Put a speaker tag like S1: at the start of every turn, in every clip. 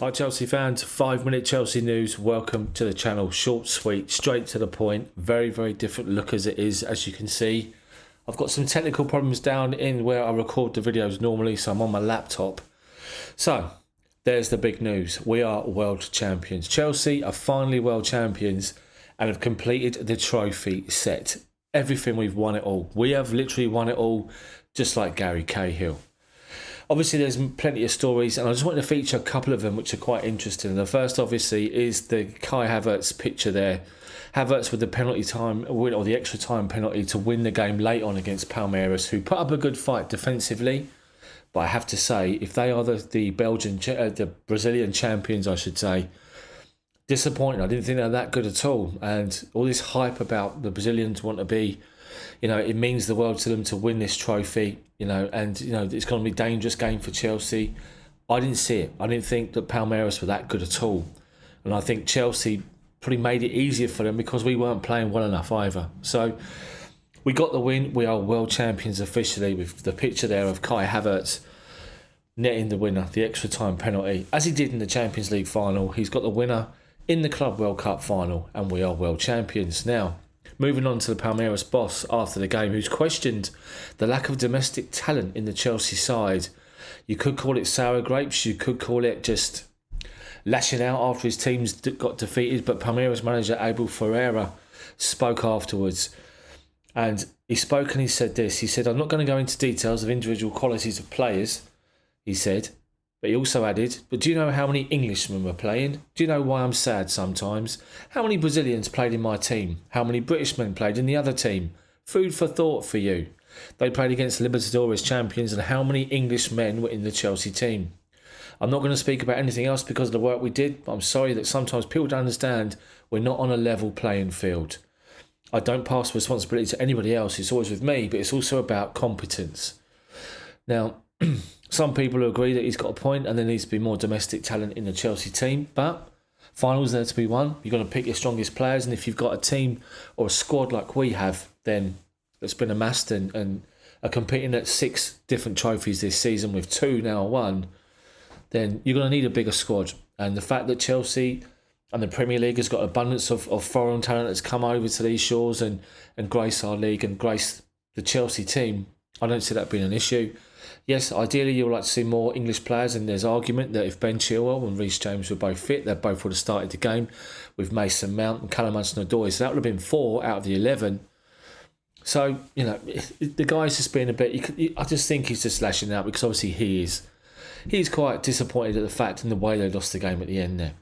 S1: Hi Chelsea fans, 5-minute Chelsea news. Welcome to the channel. Short, sweet, straight to the point. Very, very different look as it is, as you can see. I've got some technical problems down in where I record the videos normally, so I'm on my laptop. So, there's the big news. We are world champions. Chelsea are finally world champions and have completed the trophy set. Everything, we've won it all. We have literally won it all, just like Gary Cahill. Obviously, there's plenty of stories, and I just wanted to feature a couple of them which are quite interesting. The first, obviously, is the Kai Havertz picture there. Havertz with the penalty time, or the extra time penalty to win the game late on against Palmeiras, who put up a good fight defensively. But I have to say, if they are the Brazilian champions, I should say, disappointing. I didn't think they're that good at all. And all this hype about the Brazilians want to be, it means the world to them to win this trophy, and, it's going to be a dangerous game for Chelsea. I didn't see it. I didn't think that Palmeiras were that good at all. And I think Chelsea probably made it easier for them because we weren't playing well enough either. So we got the win. We are world champions officially, with the picture there of Kai Havertz netting the winner, the extra time penalty, as he did in the Champions League final. He's got the winner in the Club World Cup final, and we are world champions. Now, moving on to the Palmeiras boss after the game, who's questioned the lack of domestic talent in the Chelsea side. You could call it sour grapes, you could call it just lashing out after his teams got defeated, but Palmeiras manager Abel Ferreira spoke afterwards. And he spoke and he said this. He said, "I'm not going to go into details of individual qualities of players," he said. But he also added, "But do you know how many Englishmen were playing? Do you know why I'm sad sometimes? How many Brazilians played in my team? How many British men played in the other team? Food for thought for you. They played against Libertadores champions, and how many English men were in the Chelsea team? I'm not going to speak about anything else because of the work we did, but I'm sorry that sometimes people don't understand we're not on a level playing field. I don't pass responsibility to anybody else. It's always with me, but it's also about competence." Now, some people agree that he's got a point and there needs to be more domestic talent in the Chelsea team, but finals there to be won. You've got to pick your strongest players, and if you've got a team or a squad like we have, then that's been amassed and are competing at 6 different trophies this season with 2 now won, then you're going to need a bigger squad. And the fact that Chelsea and the Premier League has got abundance of foreign talent that's come over to these shores and grace our league and grace the Chelsea team, I don't see that being an issue. Yes, ideally you'd like to see more English players, and there's argument that if Ben Chilwell and Reece James were both fit, they both would have started the game with Mason Mount and Callum Hudson-Odoi. So that would have been 4 out of the 11. So, the guy's just being a bit... I just think he's just lashing out because obviously he's quite disappointed at the fact and the way they lost the game at the end there.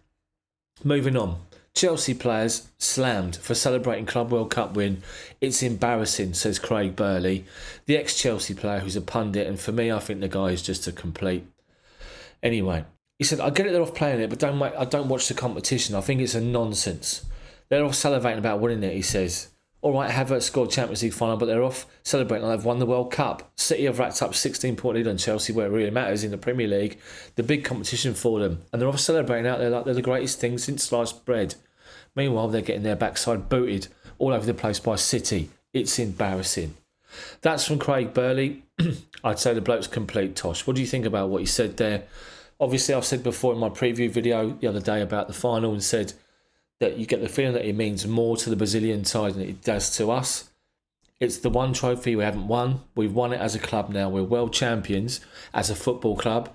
S1: Moving on. Chelsea players slammed for celebrating Club World Cup win. "It's embarrassing," says Craig Burley, the ex-Chelsea player who's a pundit, and for me, I think the guy is just a complete... Anyway, he said, "I get it they're off playing it, but I don't watch the competition. I think it's a nonsense. They're off celebrating about winning it," he says. "All right, Havertz scored Champions League final, but they're off celebrating like they've won the World Cup. City have racked up 16-point lead on Chelsea, where it really matters in the Premier League, the big competition for them, and they're off celebrating out there like they're the greatest thing since sliced bread. Meanwhile, they're getting their backside booted all over the place by City. It's embarrassing." That's from Craig Burley. I'd say the bloke's complete tosh. What do you think about what he said there? Obviously, I've said before in my preview video the other day about the final and said that you get the feeling that it means more to the Brazilian side than it does to us. It's the one trophy we haven't won. We've won it as a club now. We're world champions as a football club.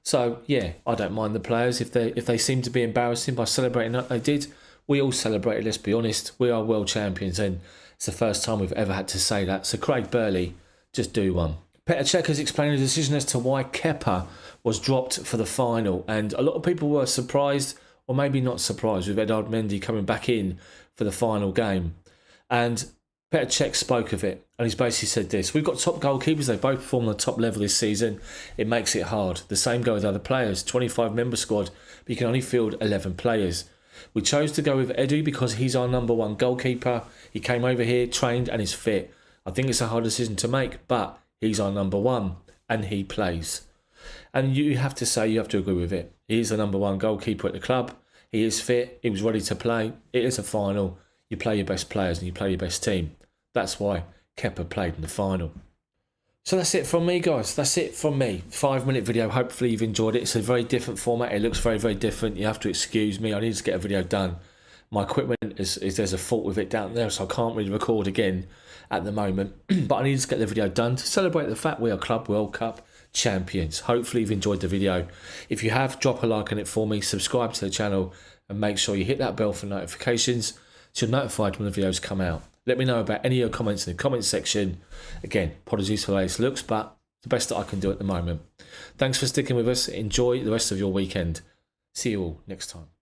S1: So, yeah, I don't mind the players. If they seem to be embarrassing by celebrating like they did, we all celebrated, let's be honest. We are world champions, and it's the first time we've ever had to say that. So Craig Burley, just do one. Petr Cech has explained the decision as to why Kepa was dropped for the final, and a lot of people were surprised, or maybe not surprised, with Edouard Mendy coming back in for the final game. And Petr Cech spoke of it, and he's basically said this: "We've got top goalkeepers. They both perform on the top level this season. It makes it hard. The same go with other players. 25-member squad, but you can only field 11 players. We chose to go with Edu because he's our #1 goalkeeper. He came over here, trained, and is fit. I think it's a hard decision to make, but he's our #1, and he plays." And you have to say, you have to agree with it. He is the #1 goalkeeper at the club. He is fit. He was ready to play. It is a final. You play your best players and you play your best team. That's why Kepa played in the final. So that's it from me, guys. That's it from me. 5-minute video. Hopefully you've enjoyed it. It's a very different format. It looks very, very different. You have to excuse me. I need to get a video done. My equipment is there's a fault with it down there, so I can't really record again at the moment. But I need to get the video done to celebrate the fact we are Club World Cup champions. Hopefully you've enjoyed the video. If you have, drop a like on it for me. Subscribe to the channel and make sure you hit that bell for notifications so you're notified when the videos come out. Let me know about any of your comments in the comments section. Again, apologies for the latest looks, but the best that I can do at the moment. Thanks for sticking with us. Enjoy the rest of your weekend. See you all next time.